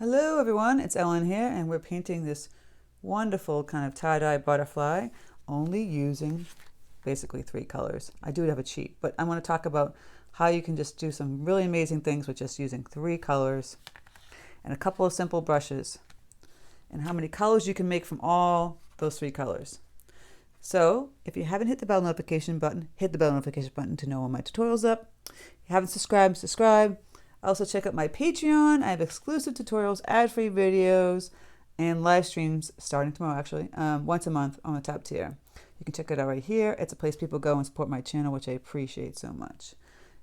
Hello everyone, it's Ellen here and we're painting this wonderful kind of tie-dye butterfly only using basically 3 colors. I do have a cheat, but I want to talk about how you can just do some really amazing things with just using 3 colors and a couple of simple brushes and how many colors you can make from all those 3 colors. So if you haven't hit the bell notification button, hit the bell notification button to know when my tutorial's up. If you haven't subscribed, subscribe. Also check out my Patreon. I have exclusive tutorials, ad-free videos, and live streams starting tomorrow actually, once a month on the top tier. You can check it out right here. It's a place people go and support my channel, which I appreciate so much.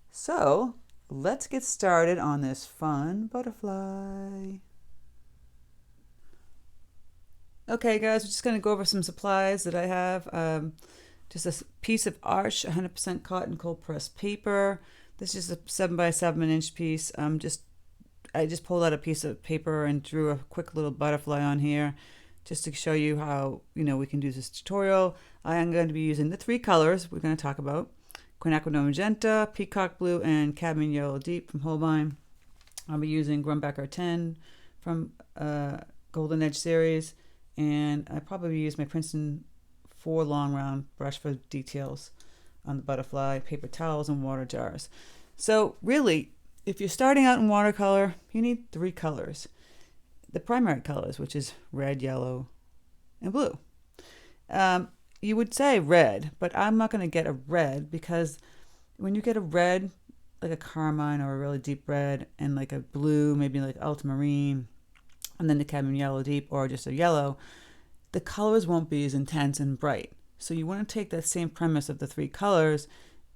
So let's get started on this fun butterfly. Okay guys, we're just going to go over some supplies that I have. Just a piece of Arch 100% cotton cold pressed paper. This is a 7x7 piece. I just pulled out a piece of paper and drew a quick little butterfly on here just to show you how we can do this tutorial. I am going to be using the 3 colors we're going to talk about: quinachradone magenta, peacock blue, and cadmium yellow deep from Holbein. I'll be using grumbacher 10 from goldenedge series, and I probably use my Princeton 4 long round brush for details on the butterfly, paper towels, and water jars. So really, if you're starting out in watercolor, you need 3 colors. The primary colors, which is red, yellow, and blue. You would say red, but I'm not going to get a red because when you get a red, like a carmine or a really deep red, and like a blue, maybe like ultramarine, and then the cadmium yellow deep, or just a yellow, the colors won't be as intense and bright. So you want to take that same premise of the 3 colors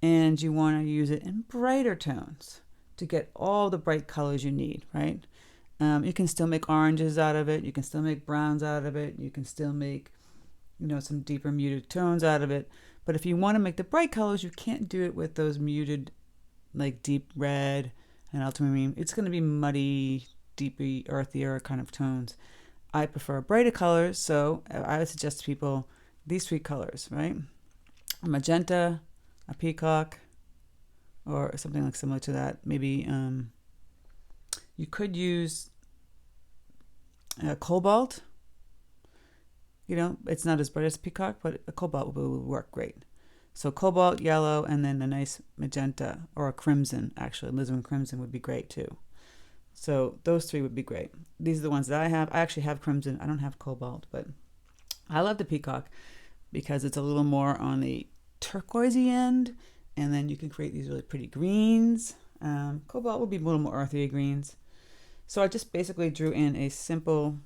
and you want to use it in brighter tones to get all the bright colors you need, right? You can still make oranges out of it. You can still make browns out of it. You can still make, some deeper muted tones out of it. But if you want to make the bright colors, you can't do it with those muted, like deep red and ultramarine. It's going to be muddy, deepy, earthier kind of tones. I prefer brighter colors, so I would suggest to people these 3 colors, right? A magenta, a peacock, or something like similar to that. Maybe you could use cobalt. It's not as bright as peacock, but a cobalt will work great. So cobalt, yellow, and then a nice magenta or a crimson. Actually, alizarin crimson would be great too. So those 3 would be great. These are the ones that I have. I actually have crimson. I don't have cobalt, but I love the peacock because it's a little more on the turquoisey end, and then you can create these really pretty greens. Cobalt will be a little more earthy greens. So I just basically drew in a simple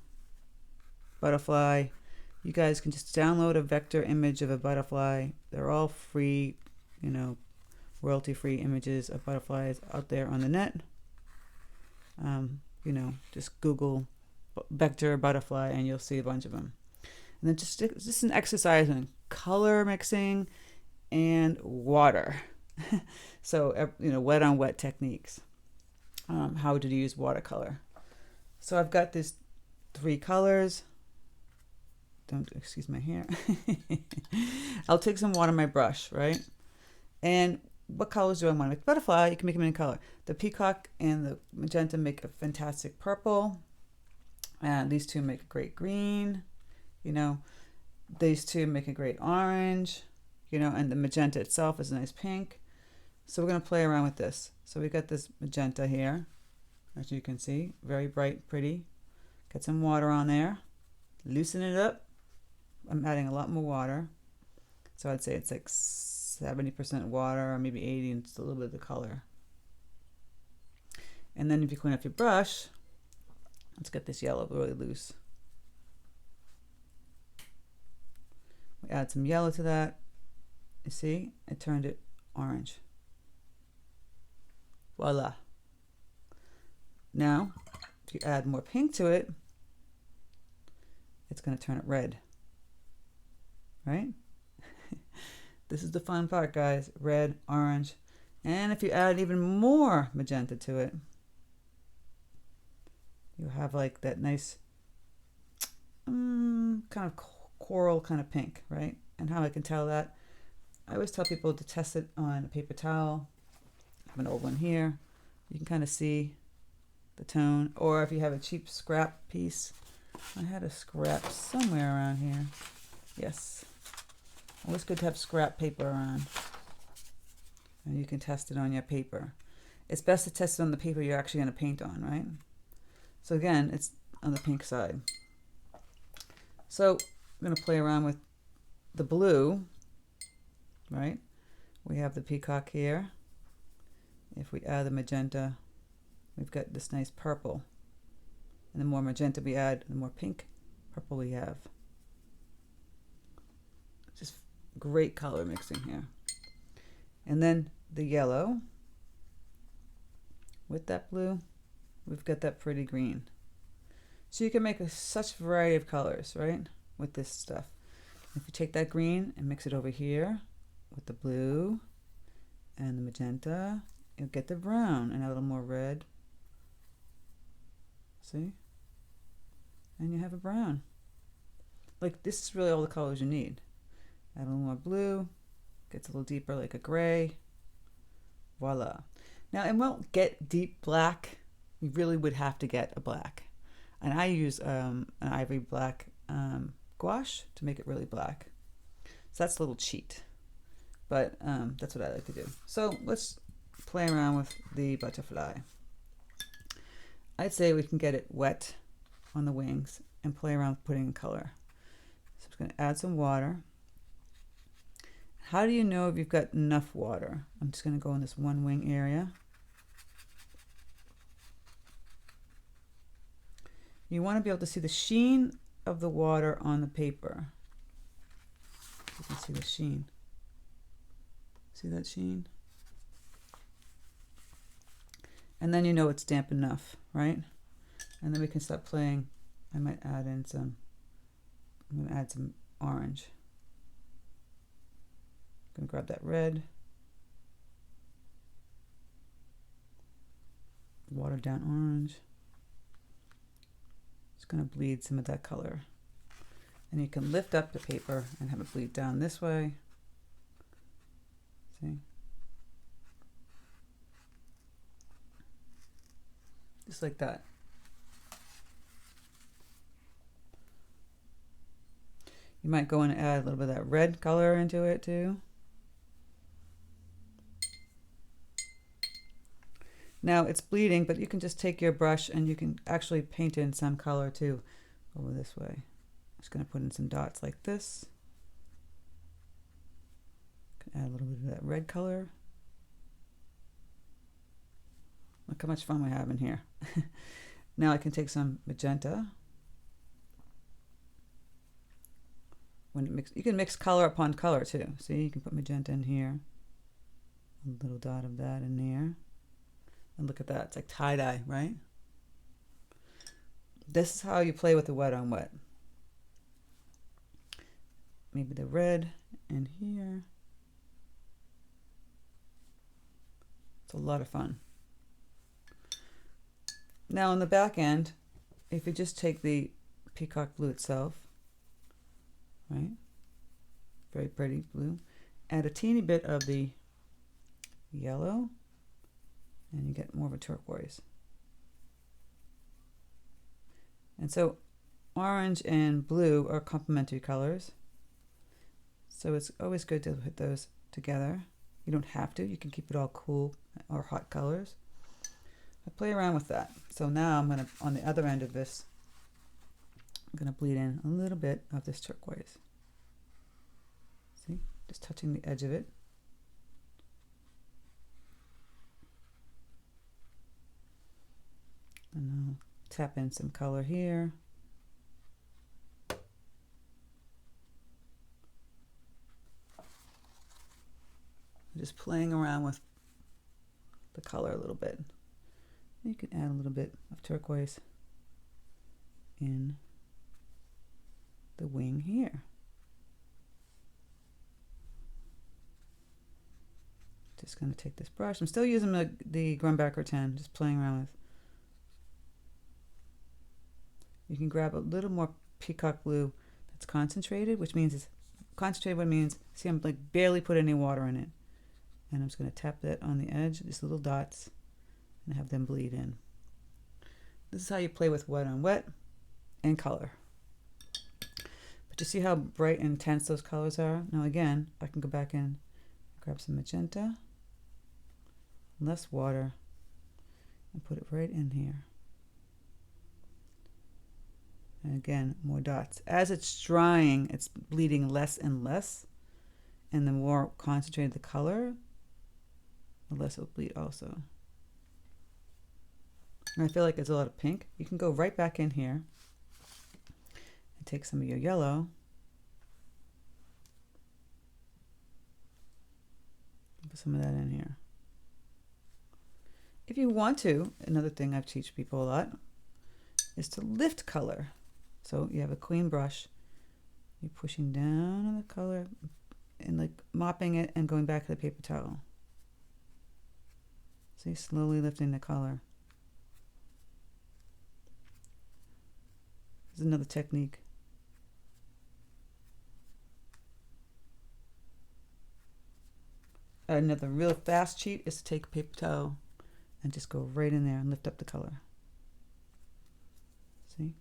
butterfly. You guys can just download a vector image of a butterfly. They're all free, royalty-free images of butterflies out there on the net. Just Google vector butterfly and you'll see a bunch of them. And then just an exercise in color mixing and water. So, wet on wet techniques. How to use watercolor. So I've got these 3 colors. Don't excuse my hair. I'll take some water on my brush, right? And what colors do I want to make? Butterfly, you can make them in color. The peacock and the magenta make a fantastic purple. And these 2 make a great green. These 2 make a great orange. And the magenta itself is a nice pink. So we're going to play around with this. So we've got this magenta here, as you can see, very bright, pretty. Get some water on there. Loosen it up. I'm adding a lot more water. So I'd say it's like 70% water, or maybe 80, and just a little bit of the color. And then if you clean up your brush, let's get this yellow really loose. We add some yellow to that. You see, I turned it orange. Voila. Now, if you add more pink to it, it's going to turn it red. Right? This is the fun part, guys. Red, orange. And if you add even more magenta to it, you have like that nice kind of coral kind of pink, right? And how I can tell that, I always tell people to test it on a paper towel. I have an old one here. You can kind of see the tone. Or if you have a cheap scrap piece, I had a scrap somewhere around here. Yes, always good to have scrap paper around, and you can test it on your paper. It's best to test it on the paper you're actually going to paint on, right? So again, it's on the pink side. So I'm going to play around with the blue, right? We have the peacock here. If we add the magenta, we've got this nice purple. And the more magenta we add, the more pink purple we have. Just great color mixing here. And then the yellow with that blue, we've got that pretty green. So you can make such a variety of colors, right, with this stuff. If you take that green and mix it over here with the blue and the magenta, you'll get the brown and a little more red. See? And you have a brown. Like, this is really all the colors you need. Add a little more blue, gets a little deeper like a gray. Voila. Now, it won't get deep black. You really would have to get a black. And I use an ivory black gouache to make it really black. So that's a little cheat. But that's what I like to do. So let's play around with the butterfly. I'd say we can get it wet on the wings and play around with putting in color. So I'm just going to add some water. How do you know if you've got enough water? I'm just going to go in this one wing area. You want to be able to see the sheen of the water on the paper. You can see the sheen. See that sheen? And then you know it's damp enough, right? And then we can start playing. I might add in some, I'm going to add some orange. I'm going to grab that red. Watered down orange. Just going to bleed some of that color. And you can lift up the paper and have it bleed down this way. See? Just like that. You might go in and add a little bit of that red color into it too. Now it's bleeding, but you can just take your brush and you can actually paint in some color too over this way. I'm just going to put in some dots like this. Add a little bit of that red color. Look how much fun we have in here. Now I can take some magenta. When it mix, you can mix color upon color too. See, you can put magenta in here. A little dot of that in there. And look at that, it's like tie-dye, right? This is how you play with the wet on wet. Maybe the red in here. It's a lot of fun. Now on the back end, if you just take the peacock blue itself, right? Very pretty blue. Add a teeny bit of the yellow, and you get more of a turquoise. And so orange and blue are complementary colors. So it's always good to put those together. You don't have to. You can keep it all cool or hot colors. I play around with that. So now I'm going to, on the other end of this, I'm going to bleed in a little bit of this turquoise. See? Just touching the edge of it. And I'll tap in some color here. Just playing around with the color a little bit. You can add a little bit of turquoise in the wing here. Just going to take this brush. I'm still using the Grumbacher 10, just playing around with. You can grab a little more peacock blue that's concentrated, which means it's concentrated. What it means, see, I'm like barely put any water in it. And I'm just going to tap that on the edge, just little dots, and have them bleed in. This is how you play with wet on wet and color. But you see how bright and intense those colors are? Now again, I can go back in, grab some magenta, less water, and put it right in here. And again, more dots. As it's drying, it's bleeding less and less. And the more concentrated the color, the less it'll bleed also. And I feel like there's a lot of pink. You can go right back in here and take some of your yellow and put some of that in here. If you want to, another thing I teach people a lot is to lift color. So you have a clean brush, you're pushing down on the color and like mopping it and going back to the paper towel. So you're slowly lifting the color. This is another technique. Another real fast cheat is to take a paper towel and just go right in there and lift up the color. See?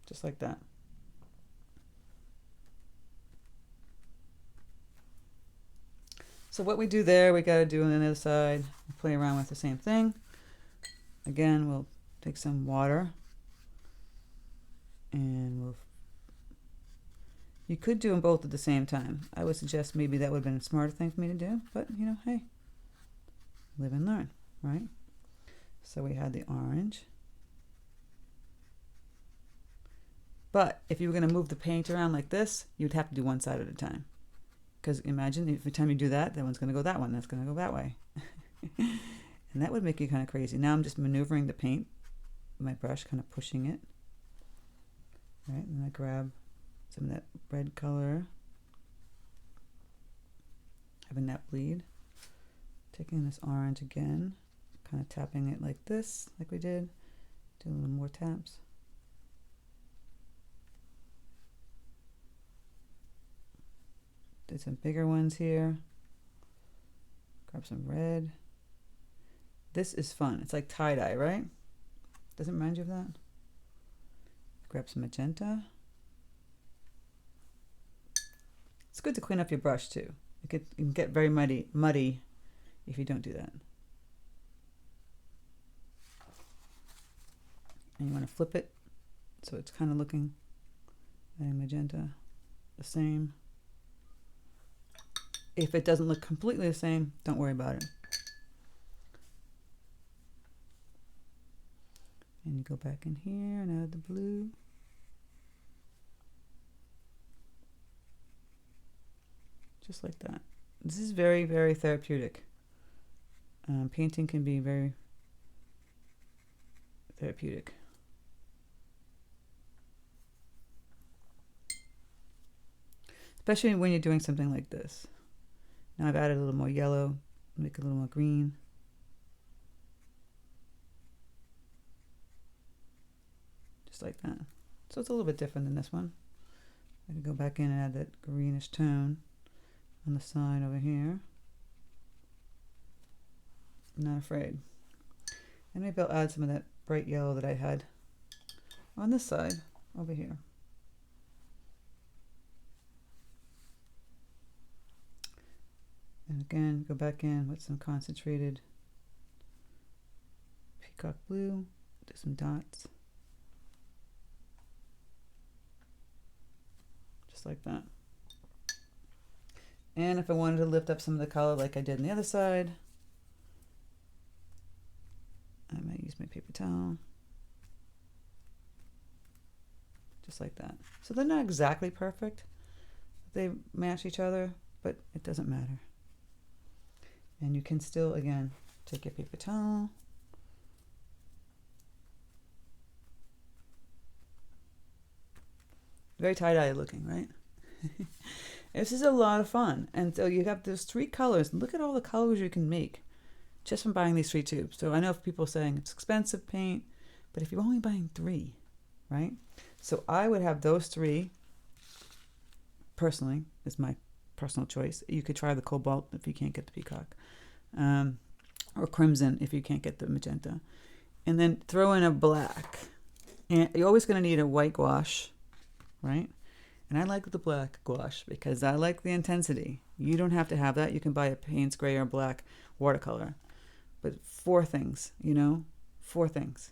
Just like that. So what we do there, we got to do on the other side. We'll play around with the same thing. Again, we'll take some water and you could do them both at the same time. I would suggest maybe that would have been a smarter thing for me to do, but you know, hey, live and learn, right? So we had the orange. But if you were going to move the paint around like this, you'd have to do one side at a time. Because imagine every time you do that, that one's going to go that one, that's going to go that way. And that would make you kind of crazy. Now I'm just maneuvering the paint, my brush, kind of pushing it. Right, and I grab some of that red color, having that bleed. Taking this orange again, kind of tapping it like this, like we did. Do a little more taps. Did some bigger ones here. Grab some red. This is fun. It's like tie-dye, right? Doesn't remind you of that? Grab some magenta. It's good to clean up your brush too. It can get very muddy if you don't do that. And you want to flip it so it's kind of looking like magenta the same. If it doesn't look completely the same, don't worry about it. And you go back in here and add the blue. Just like that. This is very, very therapeutic. Painting can be very therapeutic. Especially when you're doing something like this. Now I've added a little more yellow, make it a little more green. Just like that. So it's a little bit different than this one. I can go back in and add that greenish tone on the side over here. I'm not afraid. And maybe I'll add some of that bright yellow that I had on this side over here. And again, go back in with some concentrated peacock blue, do some dots. Just like that. And if I wanted to lift up some of the color like I did on the other side, I might use my paper towel. Just like that. So they're not exactly perfect. They match each other, but it doesn't matter. And you can still, again, take your paper towel. Very tie-dye looking, right? This is a lot of fun. And so you have those 3 colors. Look at all the colors you can make just from buying these 3 tubes. So I know people saying it's expensive paint, but if you're only buying 3, right? So I would have those 3, personally, is my personal choice. You could try the cobalt if you can't get the peacock, or crimson if you can't get the magenta. And then throw in a black. And you're always going to need a white gouache, right? And I like the black gouache because I like the intensity. You don't have to have that. You can buy a Payne's gray or black watercolor. But 4 things, 4 things.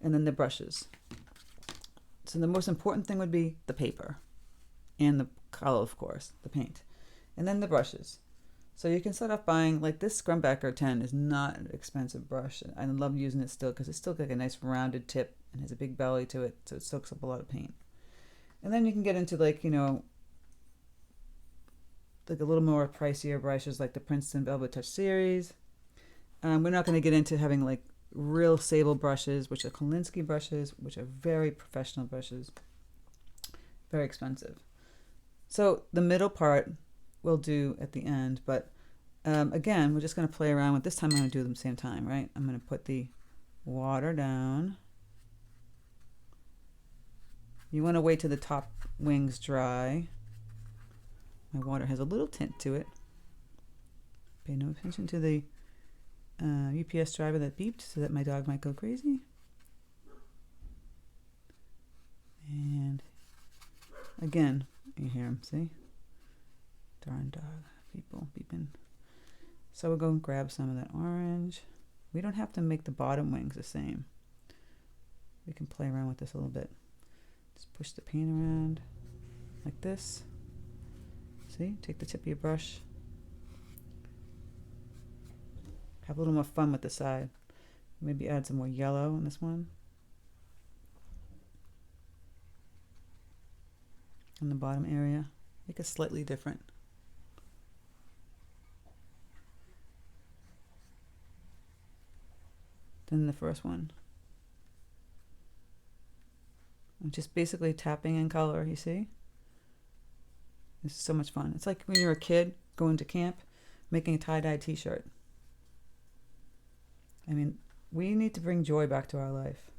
And then the brushes. So the most important thing would be the paper and the color, of course, the paint. And then the brushes. So you can start off buying, like this grumbacher 10 is not an expensive brush. I love using it still because it's still got a nice rounded tip and has a big belly to it, so it soaks up a lot of paint. And then you can get into like, like a little more pricier brushes like the Princeton Velvet Touch series. We're not going to get into having like real sable brushes, which are Kolinsky brushes, which are very professional brushes, very expensive. So the middle part we'll do at the end, but again, we're just going to play around with, this time I'm going to do them same time, right? I'm going to put the water down. You want to wait till the top wings dry. My water has a little tint to it. Pay no attention to the UPS driver that beeped so that my dog might go crazy. And again, you hear him, see? Darn dog, people beeping. So we'll go and grab some of that orange. We don't have to make the bottom wings the same. We can play around with this a little bit. Just push the paint around like this. See, take the tip of your brush. Have a little more fun with the side. Maybe add some more yellow in this one. In the bottom area. Make it slightly different. Than the first one. I'm just basically tapping in color, you see? This is so much fun. It's like when you're a kid going to camp, making a tie-dye t-shirt. I mean, we need to bring joy back to our life.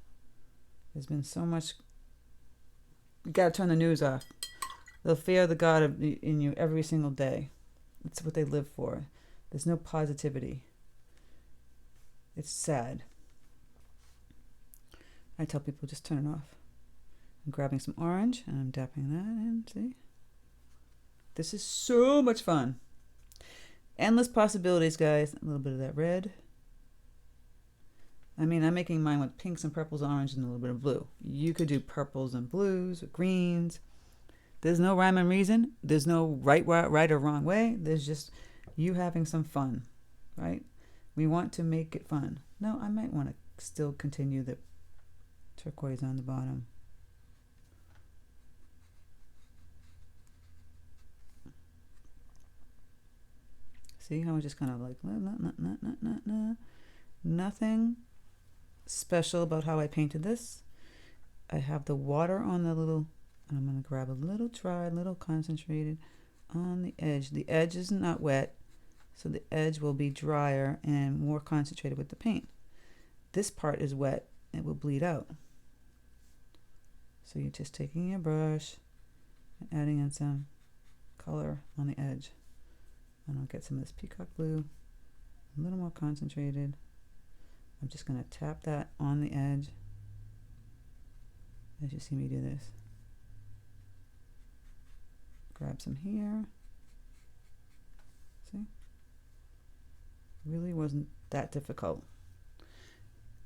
There's been so much. You got to turn the news off. They'll fear the God in you every single day. It's what they live for. There's no positivity. It's sad. I tell people just turn it off. I'm grabbing some orange and I'm dapping that in, see? This is so much fun. Endless possibilities, guys. A little bit of that red. I mean, I'm making mine with pinks and purples, orange, and a little bit of blue. You could do purples and blues or greens. There's no rhyme and reason. There's no right or wrong way. There's just you having some fun, right? We want to make it fun. No, I might want to still continue the turquoise on the bottom. See how I just kind of like, nothing special about how I painted this. I have the water on the little, and I'm going to grab a little dry, little concentrated on the edge. The edge is not wet, so the edge will be drier and more concentrated with the paint. This part is wet, it will bleed out. So you're just taking your brush and adding in some color on the edge. And I'll get some of this peacock blue, a little more concentrated. I'm just going to tap that on the edge as you see me do this. Grab some here. See? Really wasn't that difficult.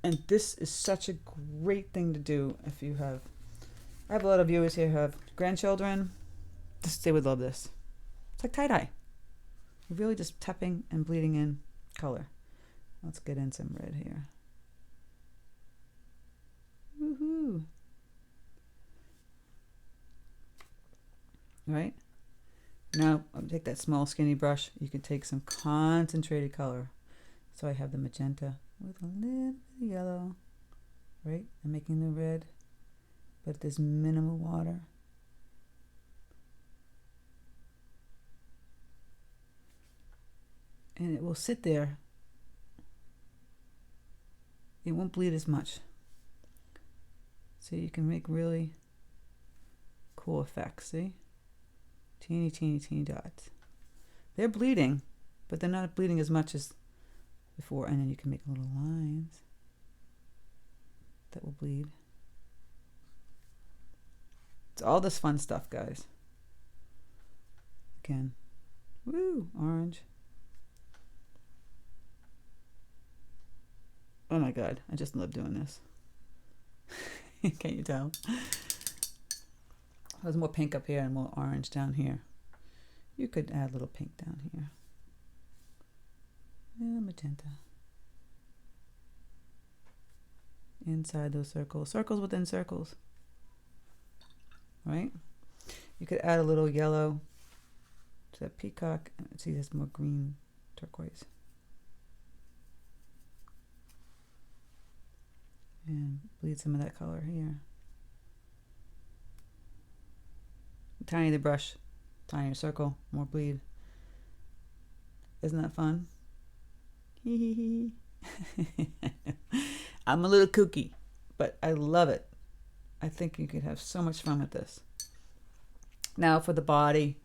And this is such a great thing to do if you have, I have a lot of viewers here who have grandchildren. They would love this. It's like tie-dye. You're really just tapping and bleeding in color. Let's get in some red here. Woohoo! Right? Now, I'll take that small skinny brush. You can take some concentrated color. So I have the magenta with a little bit of yellow, right? I'm making the red, but there's minimal water. And it will sit there. It won't bleed as much. So you can make really cool effects, see? Teeny, teeny, teeny dots. They're bleeding, but they're not bleeding as much as before. And then you can make little lines that will bleed. It's all this fun stuff, guys. Again, woo, orange. Oh my God, I just love doing this. Can't you tell? There's more pink up here and more orange down here. You could add a little pink down here. And magenta. Inside those circles. Circles within circles. Right? You could add a little yellow to that peacock. See, there's more green turquoise. And bleed some of that color here. Tiny the brush, tinier circle, more bleed. Isn't that fun? I'm a little kooky, but I love it. I think you could have so much fun with this. Now for the body,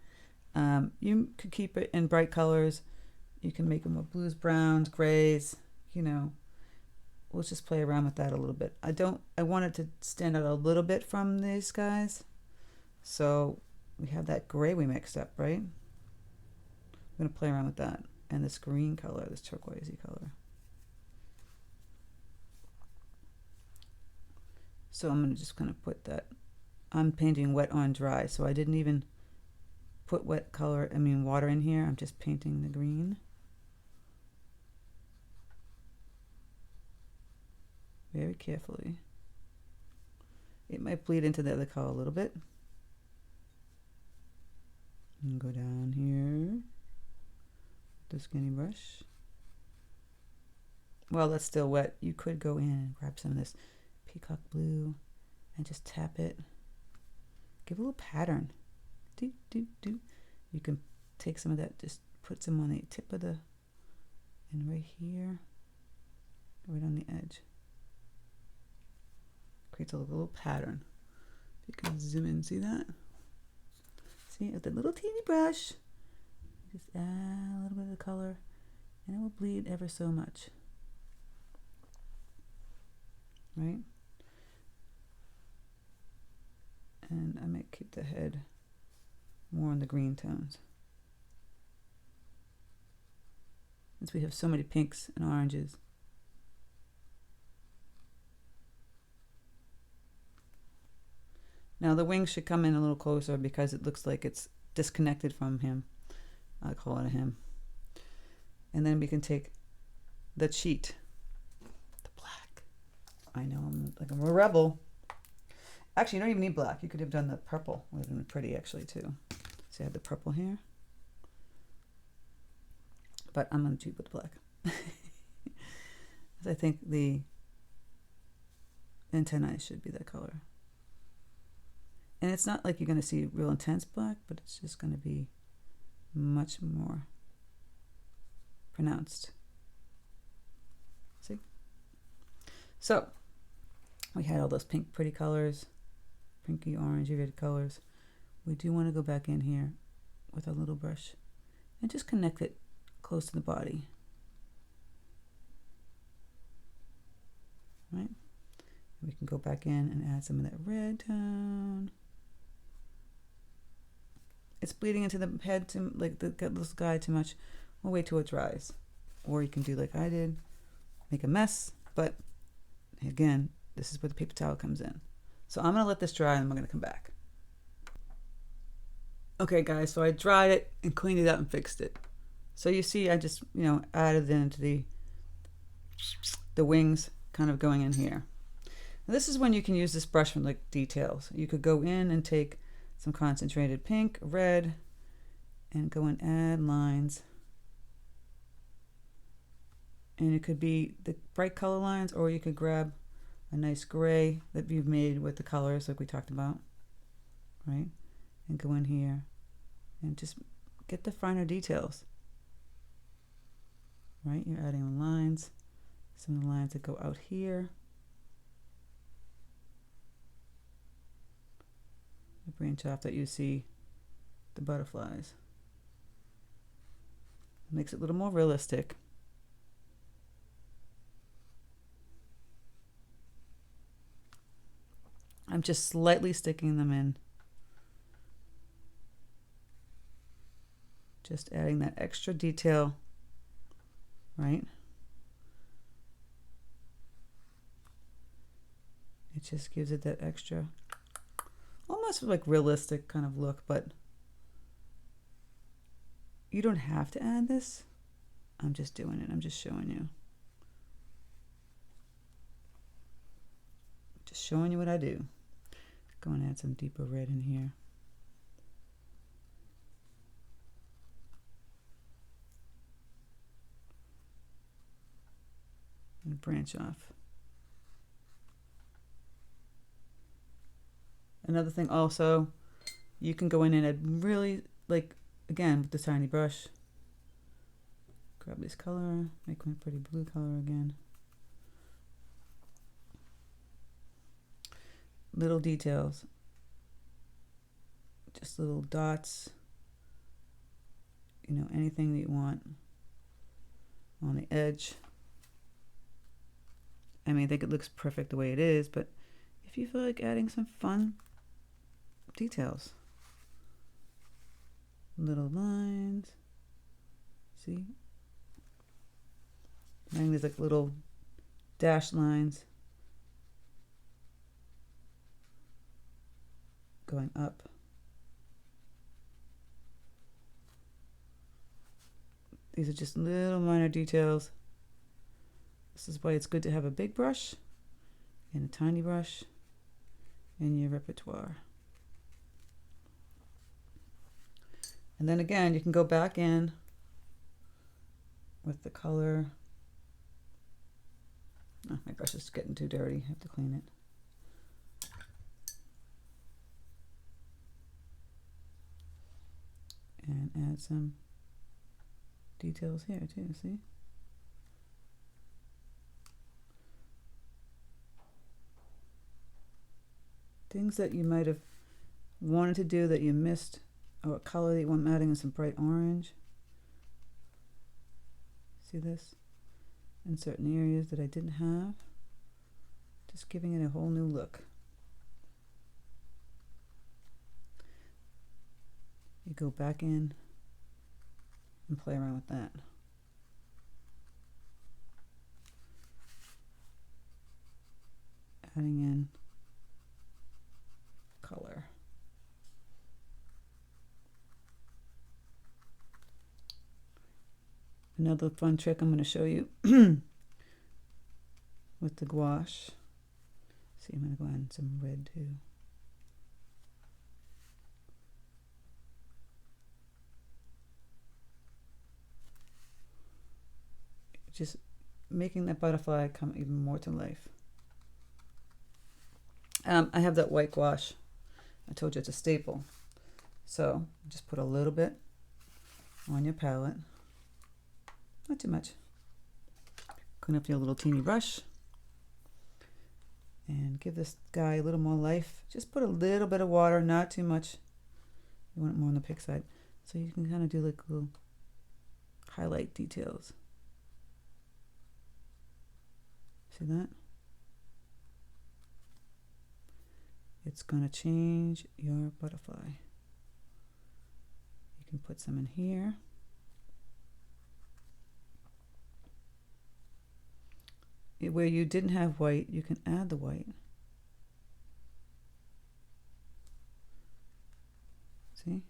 you could keep it in bright colors. You can make them with blues, browns, grays, you know. We'll just play around with that a little bit. I want it to stand out a little bit from these guys. So we have that gray we mixed up, right? I'm going to play around with that. And this green color, this turquoisey color. So I'm going to just kind of put that. I'm painting wet on dry, so I didn't even put water in here. I'm just painting the green. Very carefully. It might bleed into the other color a little bit. And go down here with the skinny brush. While that's still wet, you could go in and grab some of this peacock blue and just tap it. Give a little pattern. Do, do, do. You can take some of that, just put some on the tip of the, and right here, right on the edge. Creates a little pattern. You can zoom in, see that? See, with the little teeny brush, just add a little bit of the color, and it will bleed ever so much. Right? And I might keep the head more on the green tones. Since we have so many pinks and oranges. Now the wings should come in a little closer because it looks like it's disconnected from him. I call it a him. And then we can take the cheat, the black. I know I'm like a rebel. Actually, you don't even need black. You could have done the purple. Would have been pretty actually too. So I have the purple here. But I'm going to cheat with black. I think the antennae should be that color. And it's not like you're going to see real intense black, but it's just going to be much more pronounced. See? So, we had all those pink pretty colors, pinky orangey red colors. We do want to go back in here with a little brush and just connect it close to the body. Right? And we can go back in and add some of that red tone. It's bleeding into the head to like this guy too much. We'll wait till it dries. Or you can do like I did, make a mess. But again, this is where the paper towel comes in. So I'm gonna let this dry and I'm gonna come back. Okay guys, so I dried it and cleaned it up and fixed it. So you see I just, added it into the wings kind of going in here. Now, this is when you can use this brush for like details. You could go in and take some concentrated pink, red, and go and add lines. And it could be the bright color lines, or you could grab a nice gray that you've made with the colors like we talked about, right? And go in here and just get the finer details, right? You're adding lines, some of the lines that go out here. The branch off that you see the butterflies. Makes it a little more realistic. I'm just slightly sticking them in. Just adding that extra detail, right? It just gives it that extra, almost like realistic kind of look, but you don't have to add this. I'm just doing it. I'm just showing you. Just showing you what I do. Go and add some deeper red in here. And branch off. Another thing also, you can go in and add really, like, again, with the tiny brush. Grab this color, make my pretty blue color again. Little details. Just little dots. You know, anything that you want on the edge. I mean, I think it looks perfect the way it is, but if you feel like adding some fun details, little lines, see, adding these like little dash lines going up. These are just little minor details. This is why it's good to have a big brush and a tiny brush in your repertoire. And then again, you can go back in with the color. Oh, my brush is getting too dirty. I have to clean it. And add some details here too, see? Things that you might have wanted to do that you missed, or a color that you want, adding in some bright orange. See this? In certain areas that I didn't have. Just giving it a whole new look. You go back in and play around with that. Adding in color. Another fun trick I'm going to show you with the gouache. See, I'm going to go add some red too. Just making that butterfly come even more to life. I have that white gouache. I told you it's a staple. So just put a little bit on your palette. Not too much. Clean up your little teeny brush. And give this guy a little more life. Just put a little bit of water, not too much. You want it more on the pink side. So you can kind of do like little highlight details. See that? It's going to change your butterfly. You can put some in here. Where you didn't have white, you can add the white. See?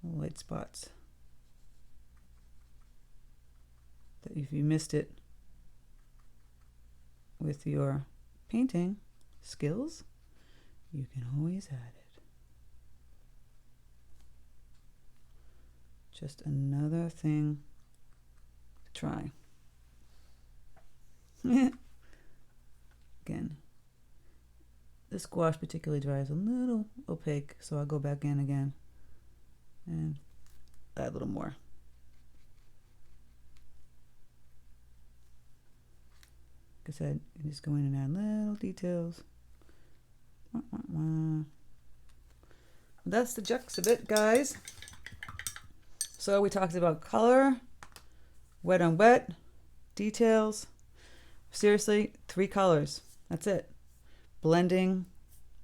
Little white spots. That if you missed it with your painting skills, you can always add it. Just another thing to try. Again, this gouache particularly dries a little opaque, so I'll go back in again and add a little more. Like I said, you just go in and add little details. that's the gist of it, guys. So we talked about color, wet on wet, details. Seriously, 3 colors. That's it. Blending.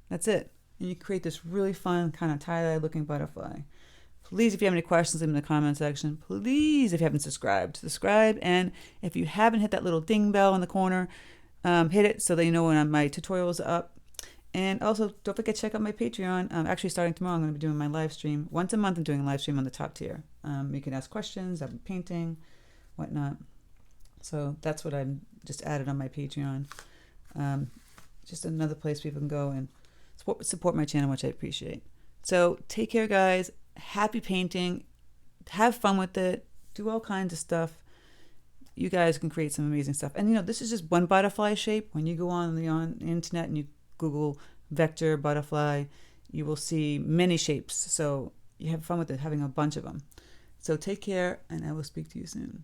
That's it. And you create this really fun kind of tie-dye looking butterfly. Please, if you have any questions, leave them in the comment section. Please, if you haven't subscribed, subscribe. And if you haven't hit that little ding bell in the corner, hit it so that you know when my tutorials are up. And also, don't forget to check out my Patreon. Actually, starting tomorrow, I'm going to be doing my live stream. Once a month, I'm doing a live stream on the top tier. You can ask questions, I'm painting, whatnot. So that's what I'm just added on my Patreon. Just another place people can go and support my channel, which I appreciate. So take care, guys. Happy painting. Have fun with it. Do all kinds of stuff. You guys can create some amazing stuff. And this is just one butterfly shape. When you go on the internet and you Google vector butterfly, you will see many shapes. So you have fun with it, having a bunch of them. So take care, and I will speak to you soon.